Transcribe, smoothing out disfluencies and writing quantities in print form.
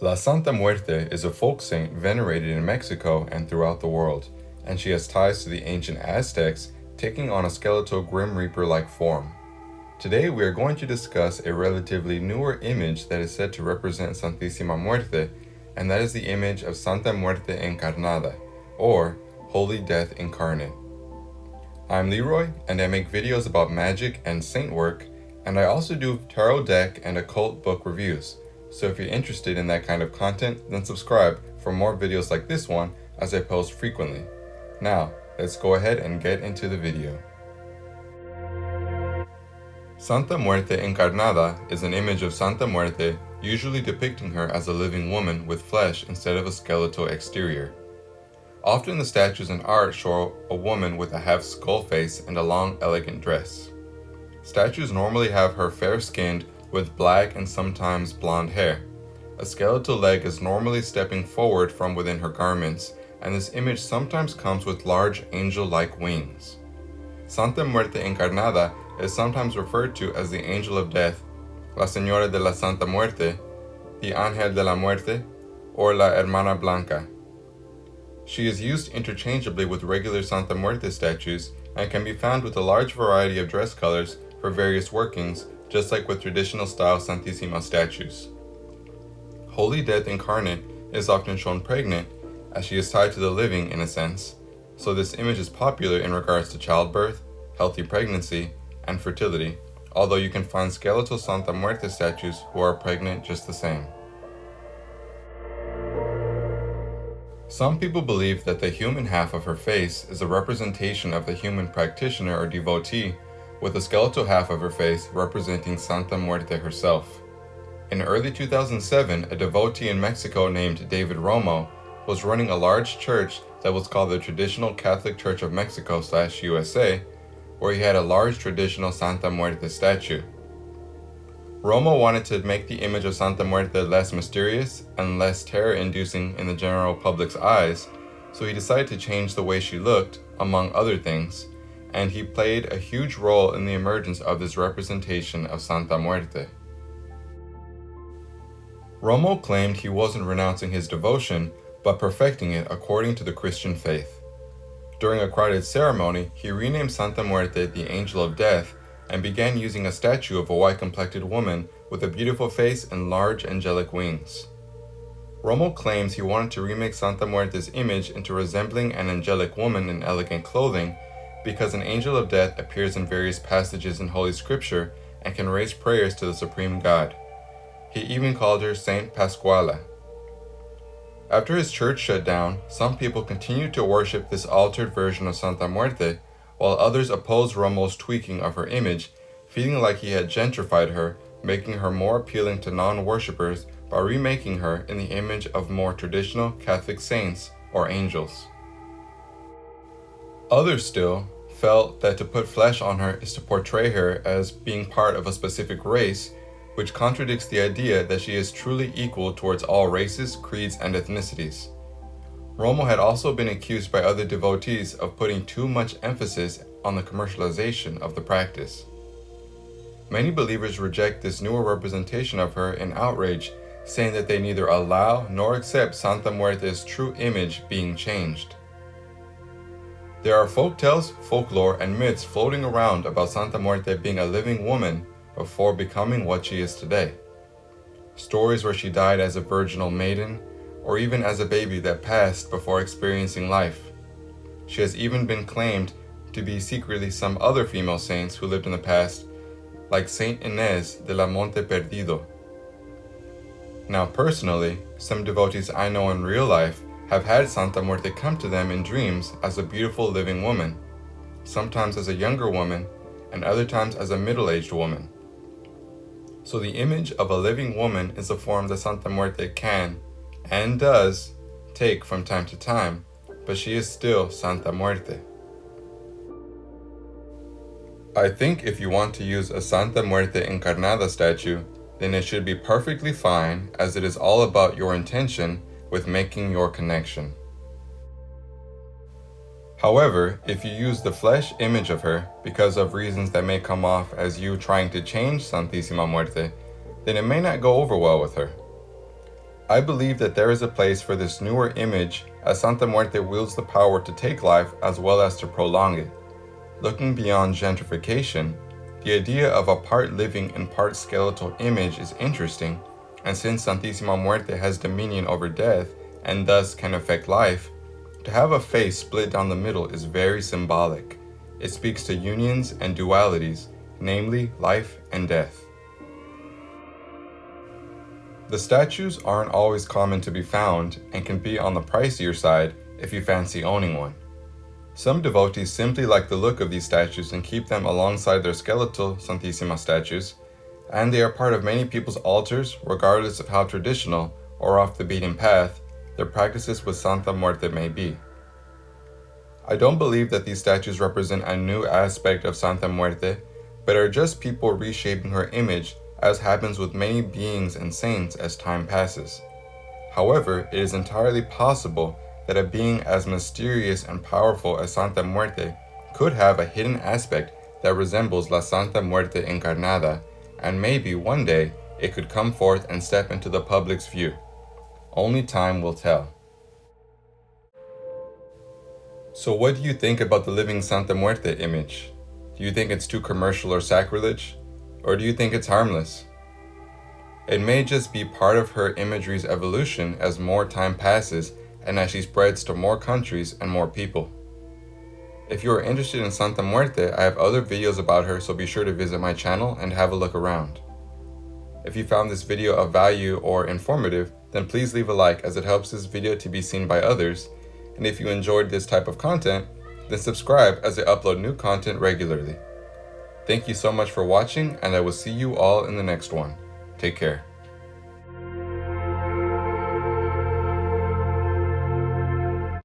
La Santa Muerte is a folk saint venerated in Mexico and throughout the world, and she has ties to the ancient Aztecs, taking on a skeletal Grim Reaper-like form. Today we are going to discuss a relatively newer image that is said to represent Santisima Muerte, and that is the image of Santa Muerte Encarnada, or Holy Death Incarnate. I'm Leroy, and I make videos about magic and saint work, and I also do tarot deck and occult book reviews. So if you're interested in that kind of content, then subscribe for more videos like this one as I post frequently. Now, let's go ahead and get into the video. Santa Muerte Encarnada is an image of Santa Muerte, usually depicting her as a living woman with flesh instead of a skeletal exterior. Often the statues and art show a woman with a half skull face and a long, elegant dress. Statues normally have her fair-skinned with black and sometimes blonde hair. A skeletal leg is normally stepping forward from within her garments, and this image sometimes comes with large angel-like wings. Santa Muerte Encarnada is sometimes referred to as the Angel of Death, La Señora de la Santa Muerte, the Ángel de la Muerte, or La Hermana Blanca. She is used interchangeably with regular Santa Muerte statues and can be found with a large variety of dress colors for various workings, just like with traditional style Santisima statues. Holy Death Incarnate is often shown pregnant, as she is tied to the living in a sense, so this image is popular in regards to childbirth, healthy pregnancy, and fertility, although you can find skeletal Santa Muerte statues who are pregnant just the same. Some people believe that the human half of her face is a representation of the human practitioner or devotee, with the skeletal half of her face representing Santa Muerte herself. In early 2007, a devotee in Mexico named David Romo was running a large church that was called the Traditional Catholic Church of Mexico / USA, where he had a large traditional Santa Muerte statue. Romo wanted to make the image of Santa Muerte less mysterious and less terror-inducing in the general public's eyes, so he decided to change the way she looked, among other things, and he played a huge role in the emergence of this representation of Santa Muerte. Romo claimed he wasn't renouncing his devotion, but perfecting it according to the Christian faith. During a crowded ceremony, he renamed Santa Muerte the Angel of Death and began using a statue of a white-complected woman with a beautiful face and large angelic wings. Romo claims he wanted to remake Santa Muerte's image into resembling an angelic woman in elegant clothing, because an angel of death appears in various passages in Holy Scripture and can raise prayers to the Supreme God. He even called her Saint Pascuala. After his church shut down, some people continued to worship this altered version of Santa Muerte, while others opposed Romo's tweaking of her image, feeling like he had gentrified her, making her more appealing to non-worshippers by remaking her in the image of more traditional Catholic saints or angels. Others still felt that to put flesh on her is to portray her as being part of a specific race, which contradicts the idea that she is truly equal towards all races, creeds, and ethnicities. Romo had also been accused by other devotees of putting too much emphasis on the commercialization of the practice. Many believers reject this newer representation of her in outrage, saying that they neither allow nor accept Santa Muerte's true image being changed. There are folktales, folklore, and myths floating around about Santa Muerte being a living woman before becoming what she is today. Stories where she died as a virginal maiden, or even as a baby that passed before experiencing life. She has even been claimed to be secretly some other female saints who lived in the past, like Saint Inés de la Monte Perdido. Now personally, some devotees I know in real life have had Santa Muerte come to them in dreams as a beautiful living woman, sometimes as a younger woman, and other times as a middle-aged woman. So the image of a living woman is a form that Santa Muerte can, and does, take from time to time, but she is still Santa Muerte. I think if you want to use a Santa Muerte Encarnada statue, then it should be perfectly fine, as it is all about your intention with making your connection. However, if you use the flesh image of her because of reasons that may come off as you trying to change Santisima Muerte, then it may not go over well with her. I believe that there is a place for this newer image, as Santa Muerte wields the power to take life as well as to prolong it. Looking beyond gentrification, the idea of a part living and part skeletal image is interesting, and since Santisima Muerte has dominion over death and thus can affect life, to have a face split down the middle is very symbolic. It speaks to unions and dualities, namely life and death. The statues aren't always common to be found and can be on the pricier side if you fancy owning one. Some devotees simply like the look of these statues and keep them alongside their skeletal Santisima statues, and they are part of many people's altars regardless of how traditional or off the beaten path their practices with Santa Muerte may be. I don't believe that these statues represent a new aspect of Santa Muerte, but are just people reshaping her image, as happens with many beings and saints as time passes. However, it is entirely possible that a being as mysterious and powerful as Santa Muerte could have a hidden aspect that resembles La Santa Muerte Encarnada, and maybe one day it could come forth and step into the public's view. Only time will tell. So what do you think about the living Santa Muerte image? Do you think it's too commercial or sacrilege? Or do you think it's harmless? It may just be part of her imagery's evolution as more time passes and as she spreads to more countries and more people. If you are interested in Santa Muerte, I have other videos about her, so be sure to visit my channel and have a look around. If you found this video of value or informative, then please leave a like, as it helps this video to be seen by others. And if you enjoyed this type of content, then subscribe, as I upload new content regularly. Thank you so much for watching, and I will see you all in the next one. Take care.